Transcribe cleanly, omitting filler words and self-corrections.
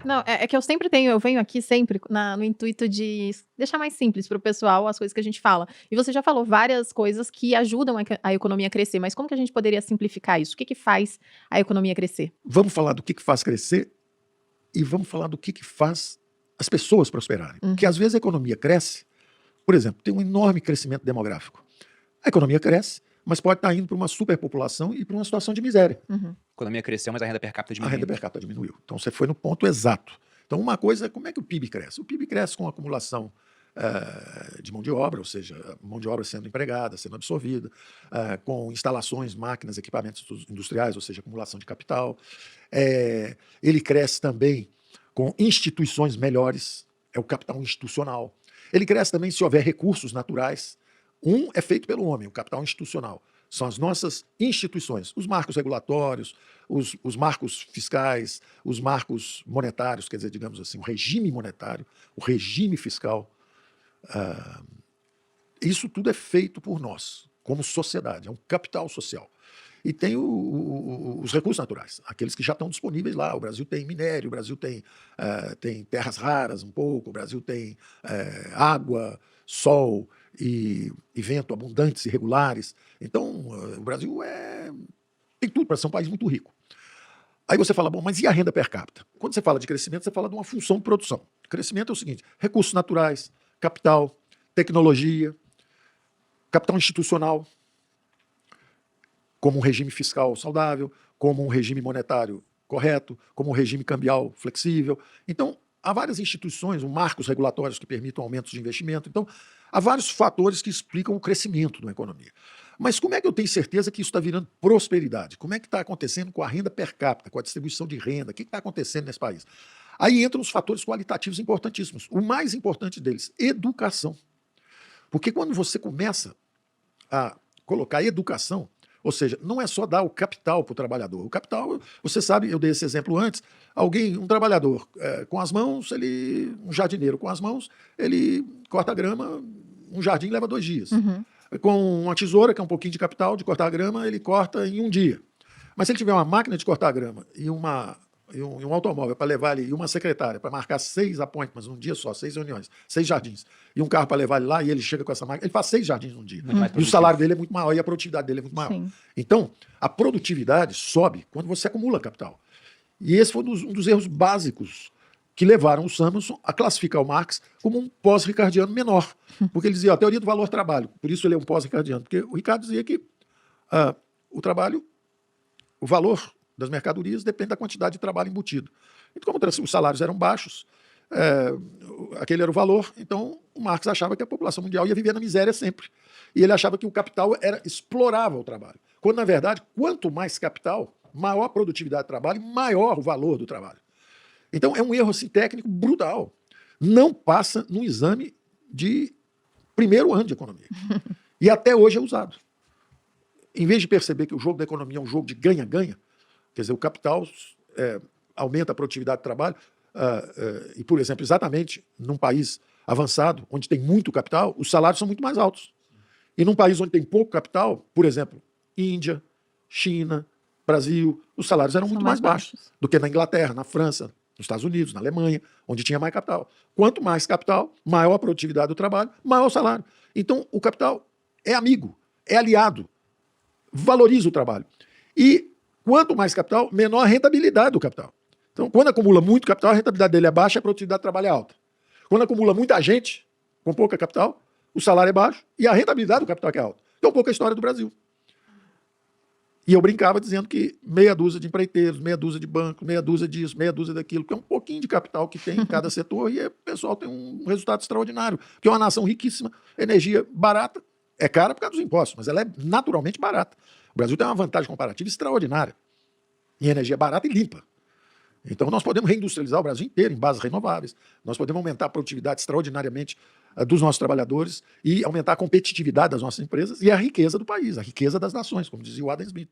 Não, é que eu venho aqui sempre no intuito de deixar mais simples para o pessoal as coisas que a gente fala. E você já falou várias coisas que ajudam a economia a crescer, mas como que a gente poderia simplificar isso? O que que faz a economia crescer? Vamos falar do que faz crescer e vamos falar do que faz as pessoas prosperarem. Porque às vezes a economia cresce, por exemplo, tem um enorme crescimento demográfico. A economia cresce, mas pode estar indo para uma superpopulação e para uma situação de miséria. Uhum. A economia cresceu, mas a renda per capita A diminuiu. renda per capita diminuiu. Então você foi no ponto exato. Então uma coisa é como é que o PIB cresce. O PIB cresce com a acumulação de mão de obra, ou seja, mão de obra sendo empregada, sendo absorvida, com instalações, máquinas, equipamentos industriais, ou seja, acumulação de capital. Ele cresce também com instituições melhores, é o capital institucional. Ele cresce também se houver recursos naturais. Um é feito pelo homem, o capital institucional. São as nossas instituições, os marcos regulatórios, os marcos fiscais, os marcos monetários, quer dizer, digamos assim, o regime monetário, o regime fiscal. Isso tudo é feito por nós, como sociedade, é um capital social. E tem os recursos naturais, aqueles que já estão disponíveis lá. O Brasil tem minério, o Brasil tem terras raras um pouco, o Brasil tem água, sol e vento abundantes e regulares. Então, o Brasil tem tudo para ser um país muito rico. Aí você fala, bom, mas e a renda per capita? Quando você fala de crescimento, você fala de uma função de produção. Crescimento é o seguinte, recursos naturais, capital, tecnologia, capital institucional, como um regime fiscal saudável, como um regime monetário correto, como um regime cambial flexível. Então, há várias instituições, marcos regulatórios que permitam aumentos de investimento. Então, há vários fatores que explicam o crescimento da economia. Mas como é que eu tenho certeza que isso está virando prosperidade? Como é que está acontecendo com a renda per capita, com a distribuição de renda? O que está acontecendo nesse país? Aí entram os fatores qualitativos importantíssimos. O mais importante deles, educação. Porque quando você começa a colocar educação, ou seja, não é só dar o capital para o trabalhador. O capital, você sabe, eu dei esse exemplo antes, um trabalhador com as mãos, um jardineiro com as mãos, ele corta a grama, um jardim leva 2 dias. Uhum. Com uma tesoura, que é um pouquinho de capital, de cortar a grama, ele corta em 1 dia. Mas se ele tiver uma máquina de cortar a grama e um automóvel para levar ele, e uma secretária para marcar 6 appointments num dia só, 6 reuniões, 6 jardins, e um carro para levar ele lá, e ele chega com essa máquina, ele faz 6 jardins num dia. E o salário dele é muito maior, e a produtividade dele é muito maior. Sim. Então, a produtividade sobe quando você acumula capital. E esse foi um dos erros básicos que levaram o Samuelson a classificar o Marx como um pós-ricardiano menor. Porque ele dizia, a teoria do valor-trabalho, por isso ele é um pós-ricardiano, porque o Ricardo dizia que o trabalho, o valor das mercadorias depende da quantidade de trabalho embutido. Então, como os salários eram baixos, aquele era o valor, então o Marx achava que a população mundial ia viver na miséria sempre. E ele achava que o capital explorava o trabalho. Quando, na verdade, quanto mais capital, maior a produtividade do trabalho, maior o valor do trabalho. Então, é um erro assim, técnico brutal. Não passa no exame de primeiro ano de economia. E até hoje é usado. Em vez de perceber que o jogo da economia é um jogo de ganha-ganha, quer dizer, o capital aumenta a produtividade do trabalho, e, por exemplo, exatamente num país avançado, onde tem muito capital, os salários são muito mais altos. E num país onde tem pouco capital, por exemplo, Índia, China, Brasil, os salários eram muito mais baixos do que na Inglaterra, na França, nos Estados Unidos, na Alemanha, onde tinha mais capital. Quanto mais capital, maior a produtividade do trabalho, maior o salário. Então, o capital é amigo, é aliado, valoriza o trabalho. E quanto mais capital, menor a rentabilidade do capital. Então, quando acumula muito capital, a rentabilidade dele é baixa e a produtividade do trabalho é alta. Quando acumula muita gente com pouca capital, o salário é baixo e a rentabilidade do capital é alta. Então, um pouco a história do Brasil. E eu brincava dizendo que meia dúzia de empreiteiros, meia dúzia de bancos, meia dúzia disso, meia dúzia daquilo, porque é um pouquinho de capital que tem em cada setor e o pessoal tem um resultado extraordinário. Porque é uma nação riquíssima, energia barata, é cara por causa dos impostos, mas ela é naturalmente barata. O Brasil tem uma vantagem comparativa extraordinária em energia barata e limpa. Então nós podemos reindustrializar o Brasil inteiro em bases renováveis, nós podemos aumentar a produtividade extraordinariamente dos nossos trabalhadores e aumentar a competitividade das nossas empresas e a riqueza do país, a riqueza das nações, como dizia o Adam Smith.